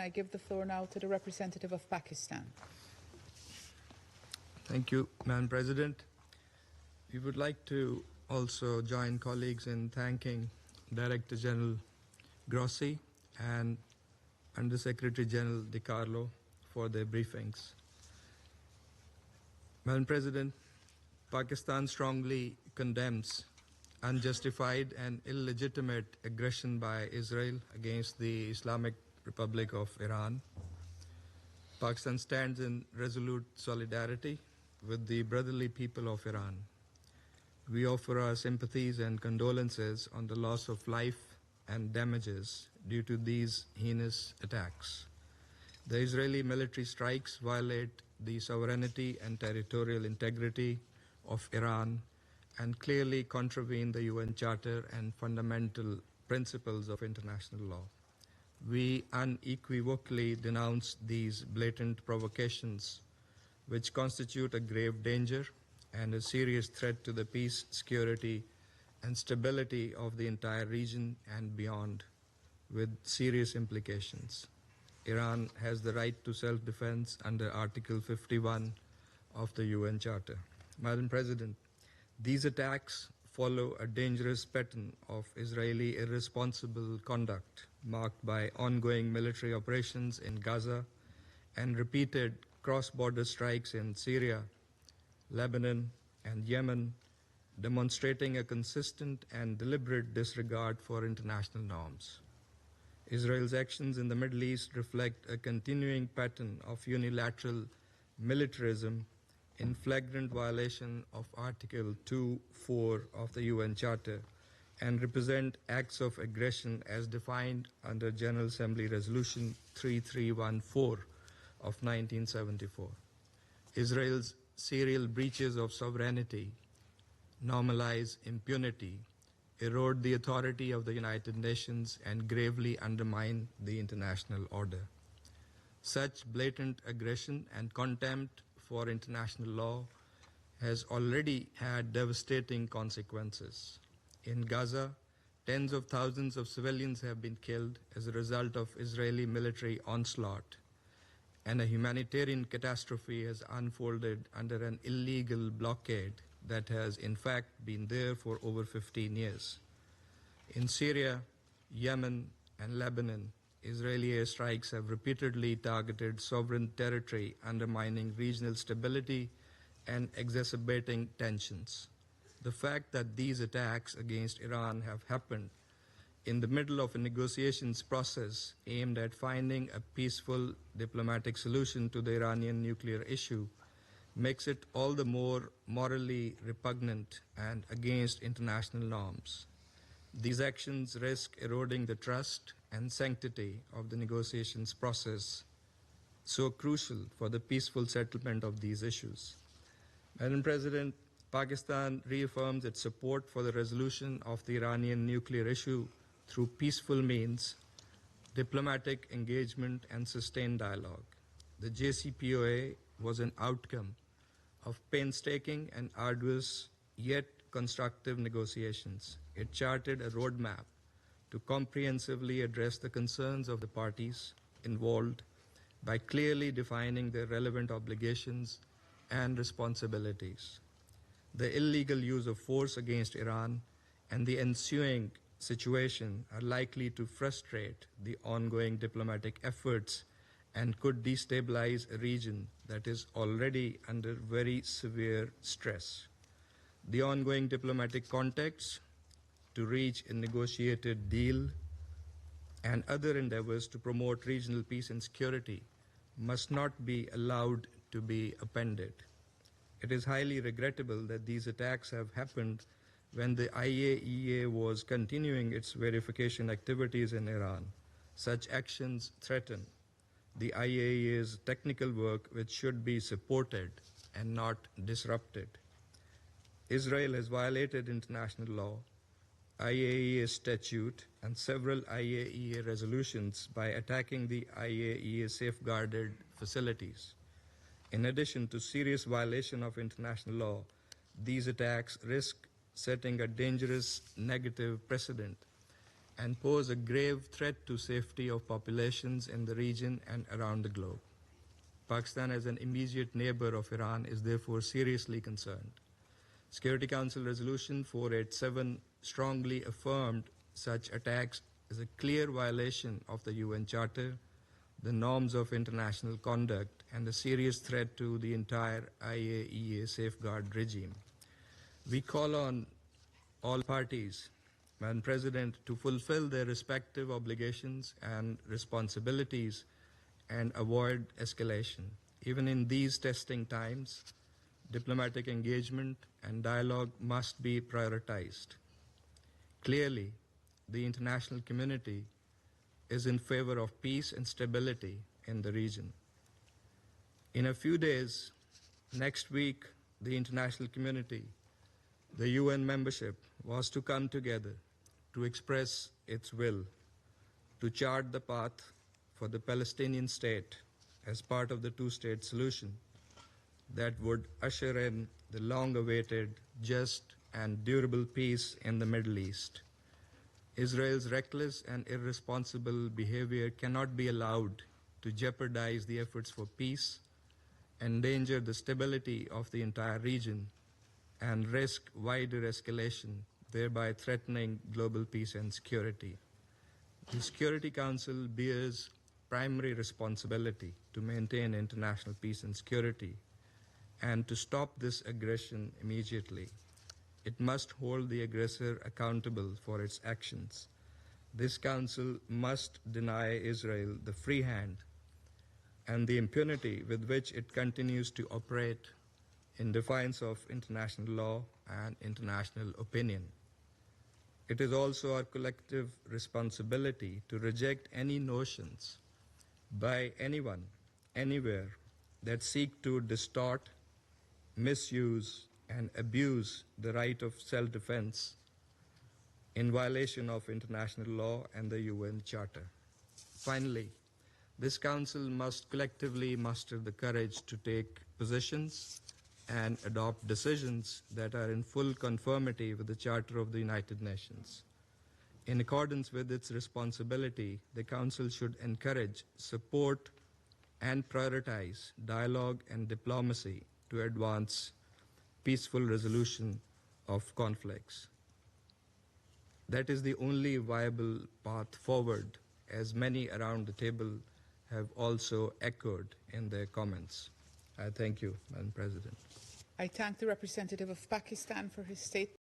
and I give the floor now to the representative of Pakistan. Thank you, Madam President. We would like to also join colleagues in thanking Director General Grossi and Under Secretary General Di Carlo for their briefings. Madam President, Pakistan strongly condemns unjustified and illegitimate aggression by Israel against the Islamic Republic of Iran. Pakistan stands in resolute solidarity with the brotherly people of Iran. We offer our sympathies and condolences on the loss of life and damages due to these heinous attacks. The Israeli military strikes violate the sovereignty and territorial integrity of Iran and clearly contravene the UN Charter and fundamental principles of international law. We unequivocally denounce these blatant provocations, which constitute a grave danger and a serious threat to the peace, security, and stability of the entire region and beyond, with serious implications. Iran has the right to self-defense under Article 51 of the UN Charter. Madam President, these attacks follow a dangerous pattern of Israeli irresponsible conduct marked by ongoing military operations in Gaza and repeated cross-border strikes in Syria, Lebanon, and Yemen, demonstrating a consistent and deliberate disregard for international norms. Israel's actions in the Middle East reflect a continuing pattern of unilateral militarism in flagrant violation of Article 2.4 of the UN Charter and represent acts of aggression as defined under General Assembly Resolution 3314 of 1974. Israel's serial breaches of sovereignty normalize impunity, erode the authority of the United Nations, and gravely undermine the international order. Such blatant aggression and contempt for international law has already had devastating consequences. In Gaza, tens of thousands of civilians have been killed as a result of Israeli military onslaught, and a humanitarian catastrophe has unfolded under an illegal blockade that has in fact been there for over 15 years. In Syria, Yemen, and Lebanon, Israeli airstrikes have repeatedly targeted sovereign territory, undermining regional stability and exacerbating tensions. The fact that these attacks against Iran have happened in the middle of a negotiations process aimed at finding a peaceful diplomatic solution to the Iranian nuclear issue makes it all the more morally repugnant and against international norms. These actions risk eroding the trust and sanctity of the negotiations process, so crucial for the peaceful settlement of these issues. Madam President, Pakistan reaffirms its support for the resolution of the Iranian nuclear issue through peaceful means, diplomatic engagement, and sustained dialogue. The JCPOA was an outcome of painstaking and arduous yet constructive negotiations. It charted a roadmap to comprehensively address the concerns of the parties involved by clearly defining their relevant obligations and responsibilities. The illegal use of force against Iran and the ensuing situation are likely to frustrate the ongoing diplomatic efforts and could destabilize a region that is already under very severe stress. The ongoing diplomatic contacts to reach a negotiated deal and other endeavors to promote regional peace and security must not be allowed to be appended. It is highly regrettable that these attacks have happened when the IAEA was continuing its verification activities in Iran. Such actions threaten the IAEA's technical work, which should be supported and not disrupted. Israel has violated international law, IAEA statute, and several IAEA resolutions by attacking the IAEA safeguarded facilities. In addition to serious violation of international law, these attacks risk setting a dangerous negative precedent and pose a grave threat to safety of populations in the region and around the globe. Pakistan, as an immediate neighbor of Iran, is therefore seriously concerned. Security Council Resolution 487 strongly affirmed such attacks as a clear violation of the UN Charter, the norms of international conduct, and a serious threat to the entire IAEA safeguard regime. We call on all parties, Madam President, to fulfill their respective obligations and responsibilities and avoid escalation. Even in these testing times, diplomatic engagement and dialogue must be prioritized. Clearly, the international community is in favor of peace and stability in the region. In a few days, next week, the international community, the UN membership, was to come together to express its will to chart the path for the Palestinian state as part of the two-state solution that would usher in the long-awaited, just, and durable peace in the Middle East. Israel's reckless and irresponsible behavior cannot be allowed to jeopardize the efforts for peace, endanger the stability of the entire region, and risk wider escalation, thereby threatening global peace and security. The Security Council bears primary responsibility to maintain international peace and security and to stop this aggression immediately. It must hold the aggressor accountable for its actions. This Council must deny Israel the free hand and the impunity with which it continues to operate in defiance of international law and international opinion. It is also our collective responsibility to reject any notions by anyone, anywhere, that seek to distort, misuse, and abuse the right of self-defense in violation of international law and the UN Charter. Finally, this Council must collectively muster the courage to take positions and adopt decisions that are in full conformity with the Charter of the United Nations. In accordance with its responsibility, the Council should encourage, support, and prioritize dialogue and diplomacy to advance peaceful resolution of conflicts. That is the only viable path forward, as many around the table have also echoed in their comments. I thank you, Madam President. I thank the representative of Pakistan for his statement.